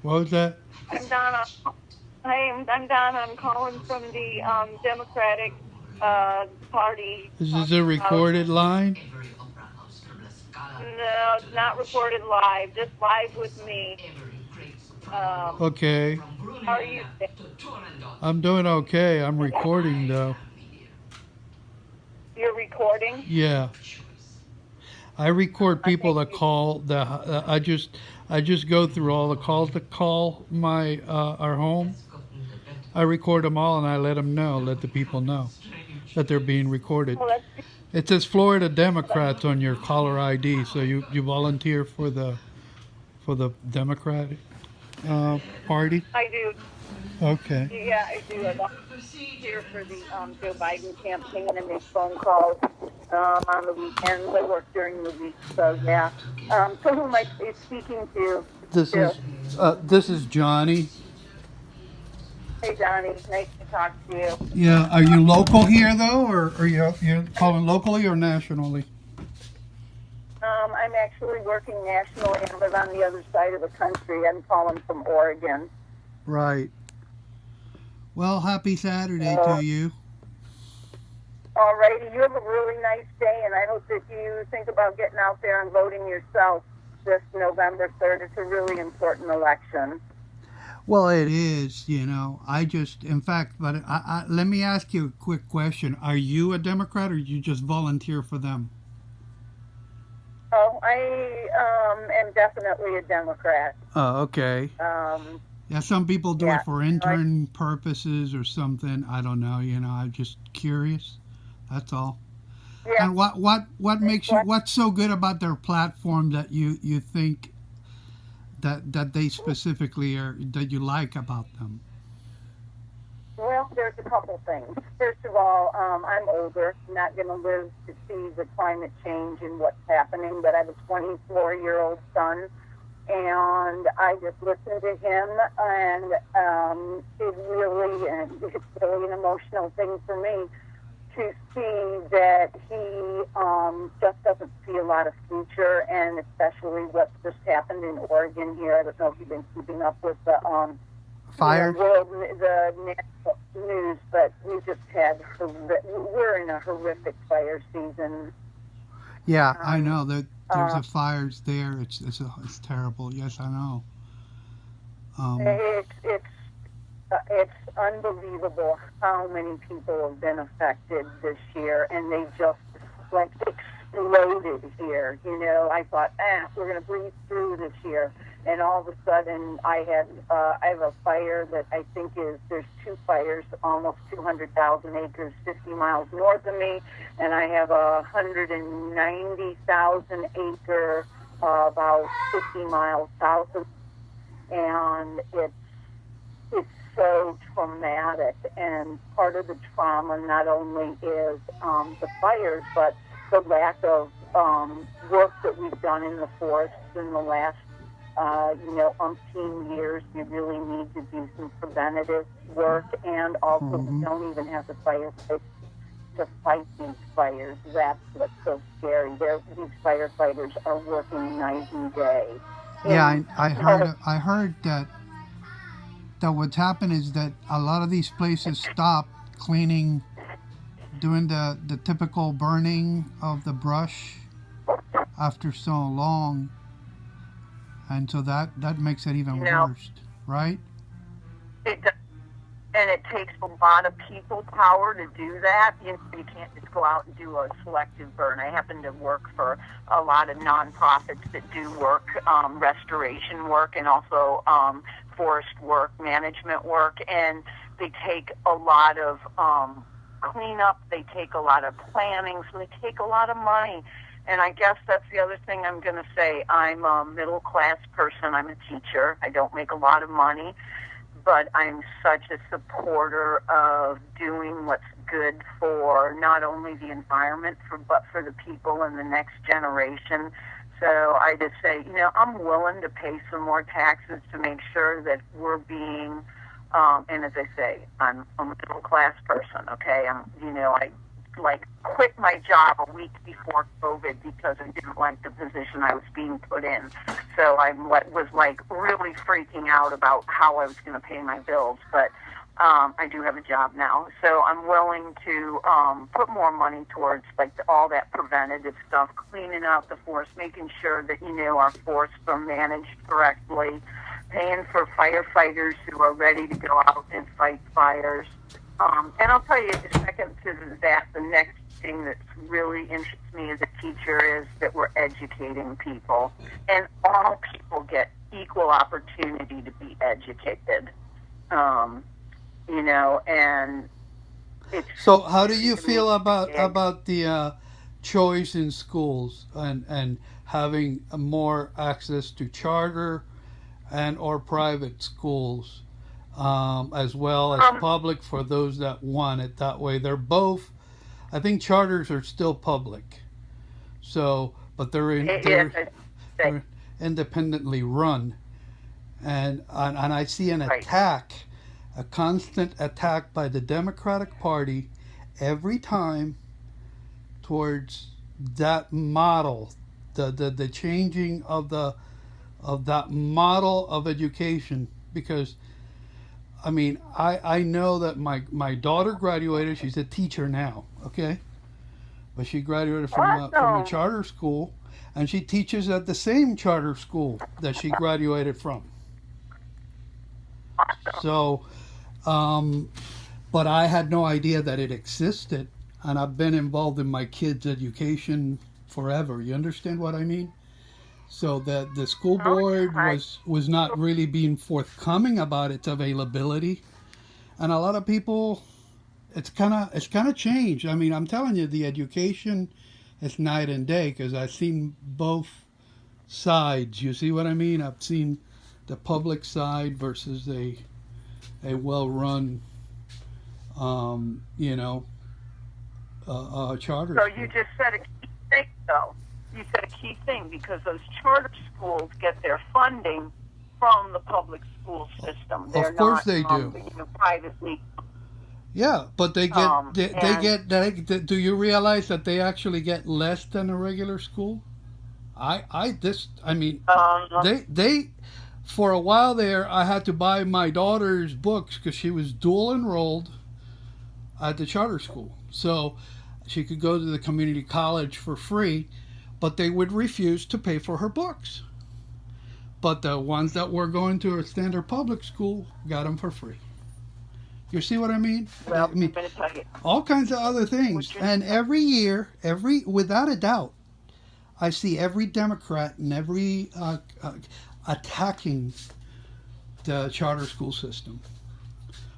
What was that? I'm Donna. Hi, I'm Donna. I'm calling from the Democratic Party Is this a House. recorded line? No, it's not recorded live. Just live with me. Um, Okay. how are you today? I'm doing okay. I'm recording though. You're recording? Yeah. I record I people think that you. call I just go through all the calls that call my our home. I record them all and I let the people know that they're being recorded. Well, that's It says Florida Democrats on your caller ID, so you volunteer for the Democratic Party. I do. Okay. Yeah, I do. I volunteer for the Joe Biden campaign and make phone calls on the weekends. I work during the week, so yeah. So who am I speaking to? This To? is Johnny. Hey, Johnny. Nice to talk to you. Yeah. Are you local here though, or are you calling locally or nationally? I'm actually working nationally. I live on the other side of the country. I'm calling from Oregon. Right. Well, happy Saturday Uh, to you. all righty. You have a really nice day, and I hope that you think about getting out there and voting yourself this November 3rd. It's a really important election. Well, it is, in fact, but let me ask you a quick question. Are you a Democrat or you just volunteer for them? Oh, I am definitely a Democrat. Oh, okay. Um, Yeah, some people do yeah. it for intern purposes or something. I don't know, I'm just curious. That's all. Yeah. And what makes you what's so good about their platform that you think that they specifically are that you like about them? Well, there's a couple things. First of all, I'm older, not going to live to see the climate change and what's happening, but I have a 24-year-old son, and I just listen to him, and it's really an emotional thing for me to see that he just doesn't see a lot of future, and especially what's just happened in Oregon here. I don't know if you've been keeping up with the Fire? the national news, but we just had we're in a horrific fire season. Yeah, I know that there's Uh, a fires there. It's terrible. Yes, I know. Um, it's unbelievable how many people have been affected this year, and they just like exploded here. I thought, we're going to breeze through this year, and all of a sudden, I have a fire that I think there's two fires, almost 200,000 acres, 50 miles north of me, and I have a 190,000 acre about 50 miles south of, and it's so traumatic, and part of the trauma not only is the fires, but the lack of work that we've done in the forests in the last, umpteen years. We really need to do some preventative work, and also we mhm. don't even have the firefighters to fight these fires. That's what's so scary. These firefighters are working night and day. Yeah, And I heard that what's happened is that a lot of these places stopped cleaning, doing the typical burning of the brush after so long, and so that makes it you even know, worse, right? it and it takes a lot of people power to do that. You can't just go out and do a selective burn. I happen to work for a lot of nonprofits that do work, restoration work, and also forest work, management work, and they take a lot of cleanup. They take a lot of planning, so they take a lot of money. And I guess that's the other thing I'm going to say. I'm a middle class person. I'm a teacher. I don't make a lot of money, but I'm such a supporter of doing what's good for not only the environment, but for the people in the next generation. So I just say, I'm willing to pay some more taxes to make sure that we're being, and as I say, I'm a middle class person. Okay, I like quit my job a week before COVID because I didn't like the position I was being put in. So I was like really freaking out about how I was going to pay my bills. But I do have a job now, so I'm willing to put more money towards like all that preventative stuff, cleaning out the forest, making sure that our forests are managed correctly, paying for firefighters who are ready to go out and fight fires. And I'll tell you, second to that, the next thing that really interests me as a teacher is that we're educating people, and all people get equal opportunity to be educated. And it's... So how do you feel about the choice in schools and having more access to charter and or private schools, as well as public for those that want it that way? They're both, I think charters are still public, so but they're independently run, and I see an attack, a constant attack by the Democratic Party every time towards that model, the changing of that model of education. Because I mean, I know that my daughter graduated. She's a teacher now, okay, but she graduated from a charter school, and she teaches at the same charter school that she graduated from. So, but I had no idea that it existed, and I've been involved in my kids' education forever. You understand what I mean? So that the school board was not really being forthcoming about its availability, and a lot of people, it's kind of changed. I mean, I'm telling you, the education is night and day, because I've seen both sides. You see what I mean? I've seen the public side versus a well-run, charter. So school. you just said a key thing, though. You said a key thing, because those charter schools get their funding from the public school system. They're of course not, they do. Privately. Yeah, but they get do you realize that they actually get less than a regular school? They for a while there, I had to buy my daughter's books because she was dual enrolled at the charter school, so she could go to the community college for free, but they would refuse to pay for her books. But the ones that were going to a standard public school got them for free. You see what I mean? Well, I mean, I'm going to tell you. all kinds of other things. And every year, without a doubt, I see every Democrat and every attacking the charter school system.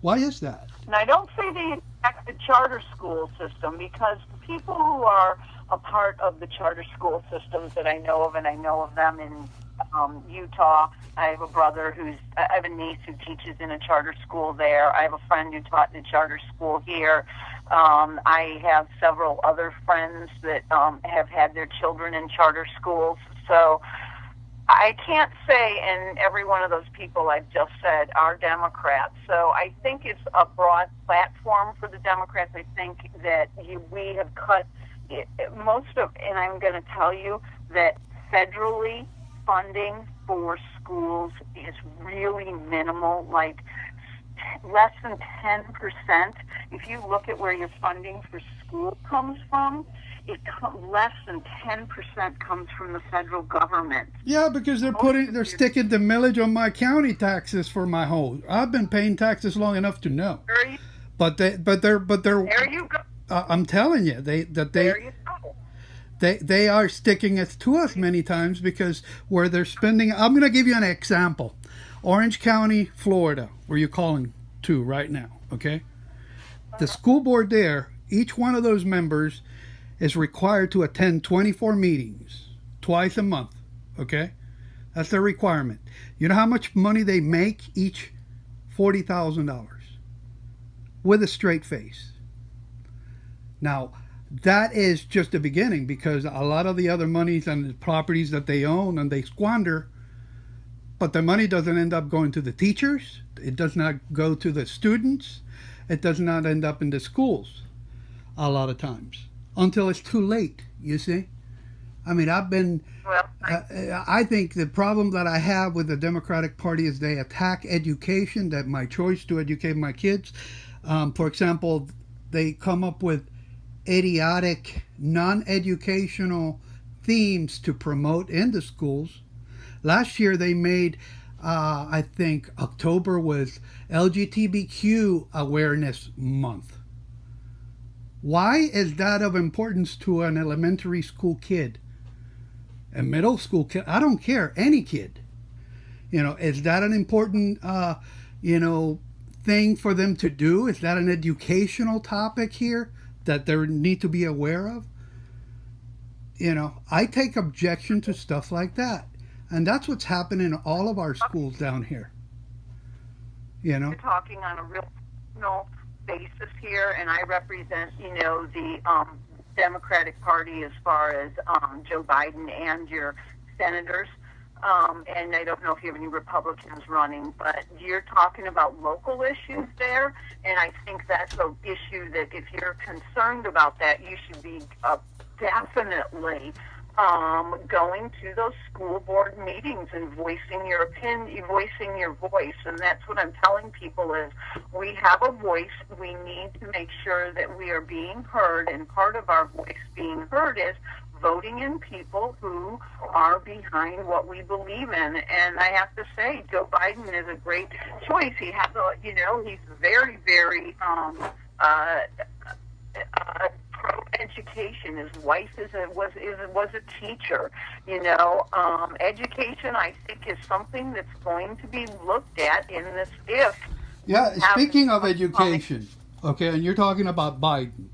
Why is that? And I don't say they attack the charter school system, because the people who are a part of the charter school systems that I know of, and I know of them in Utah. I have I have a niece who teaches in a charter school there. I have a friend who taught in a charter school here. I have several other friends that have had their children in charter schools. So I can't say, and every one of those people I've just said are Democrats. So I think it's a broad platform for the Democrats. I think that we have cut most of, and I'm going to tell you that federally funding for schools is really minimal, like less than 10%. If you look at where your funding for school comes from, less than 10% comes from the federal government. Yeah, because they're sticking the millage on my county taxes for my home. I've been paying taxes long enough to know. But they're. There you go. I'm telling you, there you go. They are sticking it to us many times, because where they're spending. I'm going to give you an example. Orange County, Florida, where you're calling to right now. Okay, the school board there, each one of those members is required to attend 24 meetings twice a month. Okay, that's their requirement. You know how much money they make each? $40,000 with a straight face. Now, that is just the beginning, because a lot of the other monies and the properties that they own and they squander, but the money doesn't end up going to the teachers. It does not go to the students. It does not end up in the schools. a lot of times until it's too late, you see. I mean, Well, I think the problem that I have with the Democratic Party is they attack education, that my choice to educate my kids. For example, they come up with idiotic, non educational themes to promote in the schools. Last year, they made, I think, October was LGBTQ Awareness Month. Why is that of importance to an elementary school kid? A middle school kid? I don't care. Any kid. Is that an important, thing for them to do? Is that an educational topic here that they need to be aware of? I take objection to stuff like that. And that's what's happening in all of our schools down here. You're talking on a real personal basis here, and I represent, the Democratic Party as far as Joe Biden and your senators. And I don't know if you have any Republicans running, but you're talking about local issues there, and I think that's an issue that if you're concerned about that, you should be definitely going to those school board meetings and voicing your opinion, voicing your voice. And that's what I'm telling people is we have a voice. We need to make sure that we are being heard, and part of our voice being heard is voting in people who are behind what we believe in. And I have to say, Joe Biden is a great choice. He has he's very, very pro-education. His wife was a teacher. Education, I think, is something that's going to be looked at in this. Speaking of education, okay, and you're talking about Biden.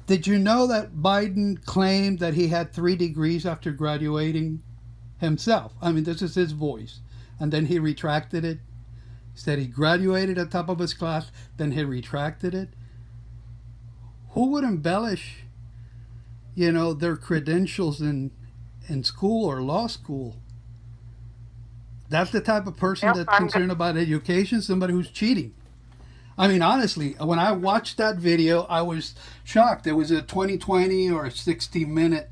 Did you know that Biden claimed that he had 3 degrees after graduating himself? I mean, this is his voice. And then he retracted it. He said he graduated at the top of his class, then he retracted it. Who would embellish, their credentials in school or law school? That's the type of person that's concerned about education, somebody who's cheating. I mean, honestly, when I watched that video, I was shocked. It was a 20/20 or a 60-minute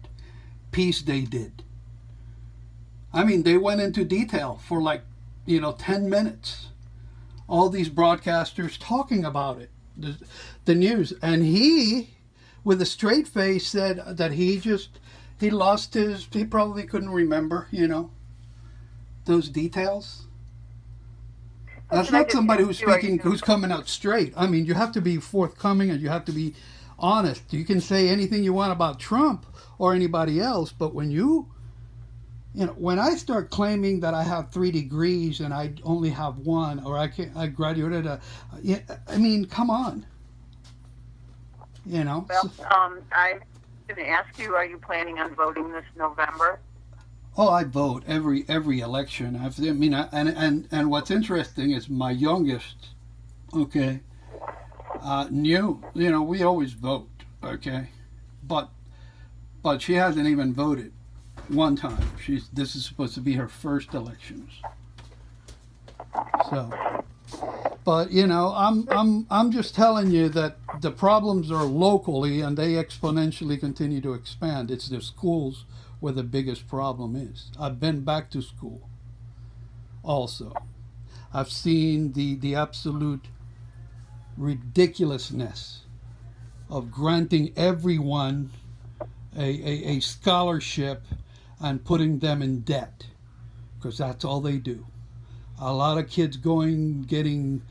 piece they did. I mean, they went into detail for 10 minutes. All these broadcasters talking about it, the news. And he, with a straight face, said that he probably couldn't remember, those details. That's not somebody who's coming out straight. I mean, you have to be forthcoming and you have to be honest. You can say anything you want about Trump or anybody else, but when when I start claiming that I have 3 degrees and I only have 1, or I graduated I mean, come on. Well, I'm going to ask you, are you planning on voting this November? Oh, I vote every election. And what's interesting is my youngest, okay, we always vote, okay, but she hasn't even voted one time. This is supposed to be her first elections. So, but I'm just telling you that the problems are locally and they exponentially continue to expand. It's the schools where the biggest problem is. I've been back to school also. I've seen the absolute ridiculousness of granting everyone a scholarship and putting them in debt, because that's all they do. A lot of kids getting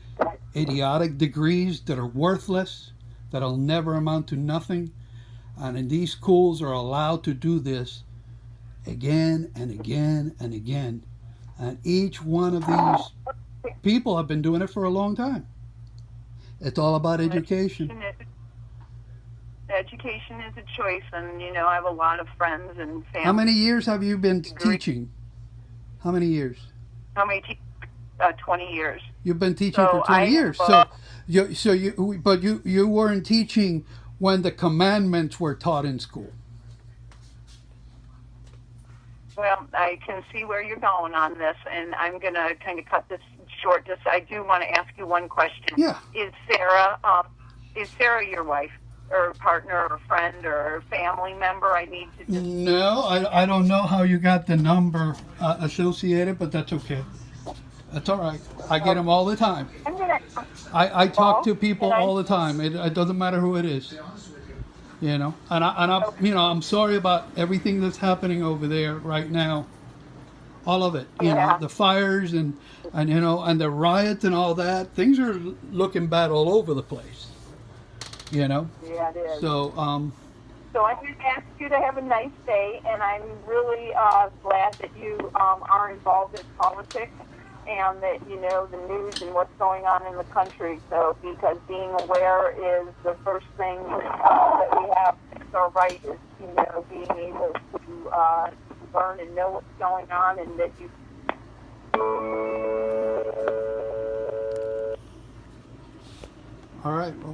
idiotic degrees that are worthless, that'll never amount to nothing, and in these schools are allowed to do this again and again and again. And each one of these people have been doing it for a long time. It's all about education. Education is a choice, and I have a lot of friends and family. How many years have you been teaching? How many years? 20 years. You've been teaching for 20 years. But you weren't teaching when the commandments were taught in school. Well, I can see where you're going on this, and I'm going to kind of cut this short. I do want to ask you one question. Yeah. Is Sarah your wife? or partner or friend or family member I need to just... No, I don't know how you got the number associated, but that's okay. That's all right. I get them all the time. I'm gonna... I talk to people and all the time. It doesn't matter who it is. You know, and I'm sorry about everything that's happening over there right now. All of it, you know, the fires and you know, and the riots and all that. Things are looking bad all over the place. You know. Yeah, it is. So So I just ask you to have a nice day, and I'm really glad that you are involved in politics and that you know the news and what's going on in the country. So because being aware is the first thing that we have. So right is being able to learn and know what's going on, and that you. all right. Well,